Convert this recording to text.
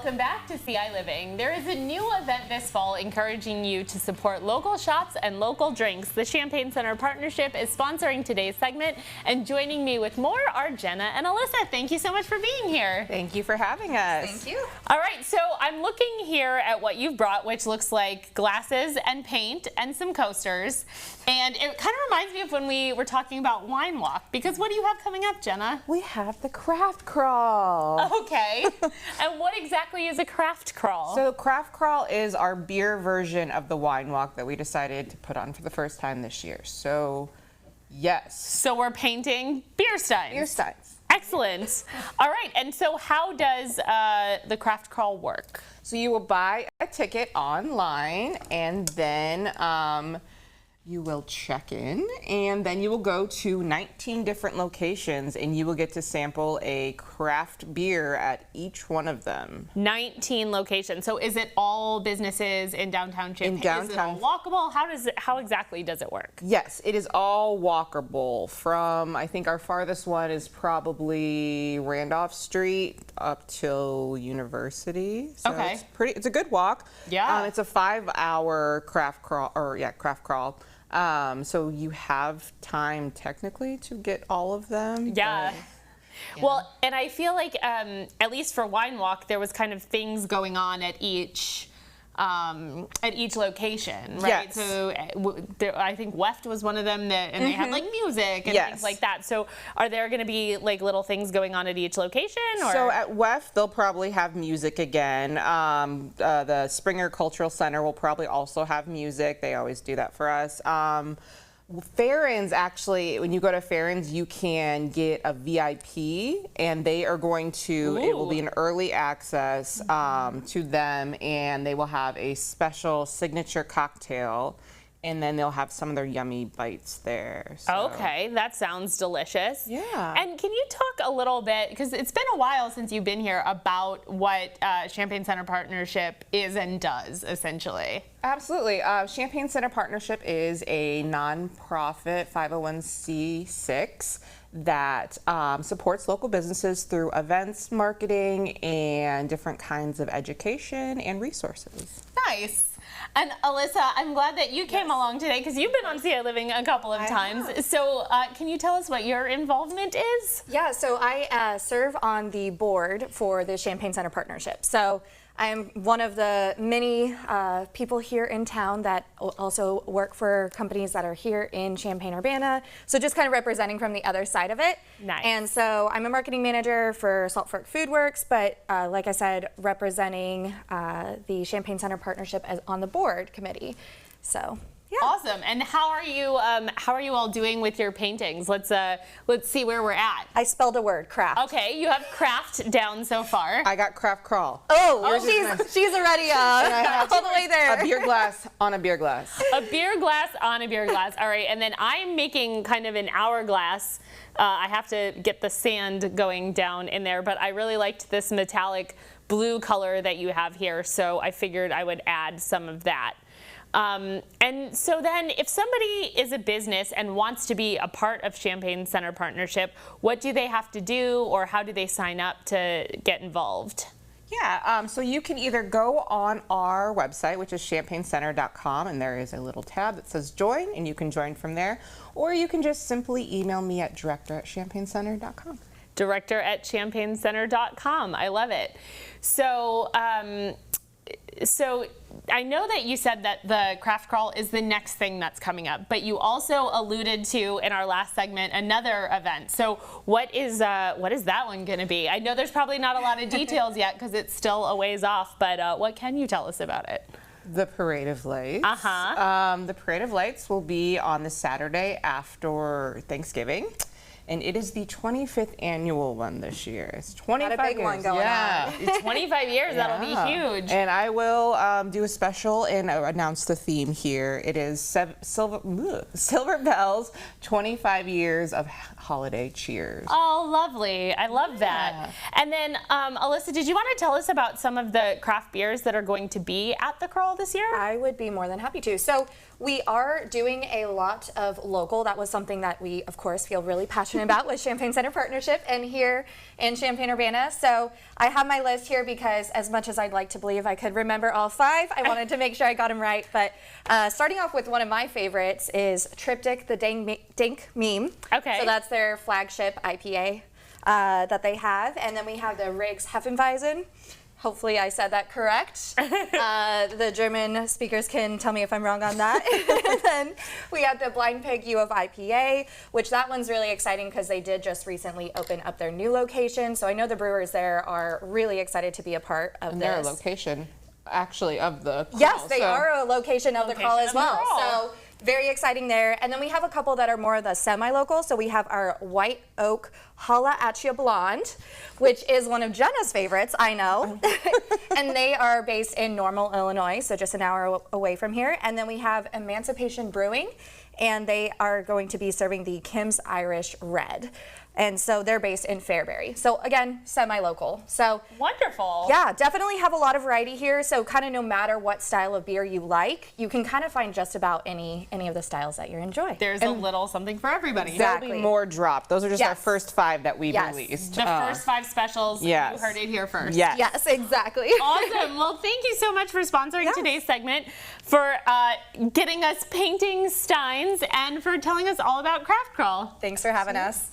welcome back to ciLiving. There is a new event this fall encouraging you to support local shops and local drinks. The Champaign Center Partnership is sponsoring today's segment, and joining me with more are Jenna and Alisa. Thank you so much for being here. Thank you for having us. Thank you. All right, so I'm looking here at what you've brought, which looks like glasses and paint and some coasters. And it kind of reminds me of when we were talking about Wine Walk, because what do you have coming up, Jenna? We have the craft crawl. Okay. And what exactly is a craft crawl? So craft crawl is our beer version of the wine walk that we decided to put on for the first time this year. So yes. So we're painting beer steins. Beer steins. Excellent. All right. And so how does the craft crawl work? So you will buy a ticket online, and then you will check in, and then you will go to 19 different locations, and you will get to sample a craft beer at each one of them. 19 locations. So is it all businesses in downtown Champaign? In downtown. Is it all walkable? How exactly does it work? Yes, it is all walkable. From, I think our farthest one is probably Randolph Street up till University. So Okay. it's a good walk. Yeah. It's a 5-hour craft crawl. So you have time technically to get all of them. Yeah. Well, and I feel like at least for Wine Walk, there was kind of things going on at each location, right? Yes. So I think Weft was one of them, and they had like music and things like that. So are there going to be like little things going on at each location? Or? So at Weft, they'll probably have music again. The Springer Cultural Center will probably also have music. They always do that for us. Farron's, actually, when you go to Farron's, you can get a VIP, and they are going to, it will be an early access to them, and they will have a special signature cocktail, and then they'll have some of their yummy bites there. So. Okay, that sounds delicious. Yeah. And can you talk a little bit, because it's been a while since you've been here, about what Champaign Center Partnership is and does, essentially? Absolutely. Champaign Center Partnership is a nonprofit 501c6 that supports local businesses through events, marketing, and different kinds of education and resources. Nice. And Alisa, I'm glad that you came along today, because you've been on ciLiving a couple of times. have. So can you tell us what your involvement is? Yeah, so I serve on the board for the Champaign Center Partnership. So I am one of the many people here in town that also work for companies that are here in Champaign-Urbana. So just kind of representing from the other side of it. Nice. And so I'm a marketing manager for Salt Fork Food Works, but like I said, representing the Champaign Center Partnership as on the board committee. So. Yeah. Awesome. And how are you all doing with your paintings? Let's see where we're at. I spelled a word, craft. Okay, you have craft down so far. I got craft crawl. Oh, she's already all the way there. A beer glass on a beer glass. A beer glass on a beer glass. All right, and then I'm making kind of an hourglass. I have to get the sand going down in there, but I really liked this metallic blue color that you have here, so I figured I would add some of that. And so then if somebody is a business and wants to be a part of Champaign Center Partnership, what do they have to do, or how do they sign up to get involved? Yeah, so you can either go on our website, which is champaignCenter.com, and there is a little tab that says join, and you can join from there, or you can just simply email me at director@champaignCenter.com. Director@champaignCenter.com. I love it. So, so I know that you said that the craft crawl is the next thing that's coming up, but you also alluded to in our last segment another event. So what is that one going to be? I know there's probably not a lot of details yet because it's still a ways off, but what can you tell us about it? The Parade of Lights. The Parade of Lights will be on the Saturday after Thanksgiving. And it is the 25th annual one this year. It's 25 Got a big years. one going on. 25 years, that'll be huge. And I will do a special and announce the theme here. It is Silver Bells, 25 years of holiday cheers. Oh, lovely. I love that. And then, Alisa, did you want to tell us about some of the craft beers that are going to be at the crawl this year? I would be more than happy to. So we are doing a lot of local. That was something that we, of course, feel really passionate passionate about with Champaign Center Partnership and here in Champaign-Urbana. So I have my list here because as much as I'd like to believe I could remember all 5, I wanted to make sure I got them right. But starting off with one of my favorites is Triptych the Dink Meme. Okay. So that's their flagship IPA that they have. And then we have the Riggs Hefeweizen. Hopefully I said that correct. The German speakers can tell me if I'm wrong on that. And then we have the Blind Pig U of IPA, which that one's really exciting because they did just recently open up their new location. So I know the brewers there are really excited to be a part of this. Their location, actually, of the crawl. Yes, they are a location of the crawl as well. crawl. So very exciting there. And then we have a couple that are more of the semi-local. So we have our White Oak Holla At Ya Blonde, which is one of Jenna's favorites, I know. And they are based in Normal, Illinois, so just an hour away from here. And then we have Emancipation Brewing, and they are going to be serving the Kim's Irish Red. And so they're based in Fairbury. So again, semi-local. So Wonderful. yeah, definitely have a lot of variety here. So kind of no matter what style of beer you like, you can kind of find just about any of the styles that you enjoy. There's a little something for everybody. Exactly. There'll be more dropped. Those are just our Yes. first 5 that we've Yes. released. The first 5 specials, yes. you heard it here first. Yes. Yes, exactly. Awesome. Well, thank you so much for sponsoring Yes. today's segment, for getting us painting steins, and for telling us all about Craft Crawl. Thanks for having us.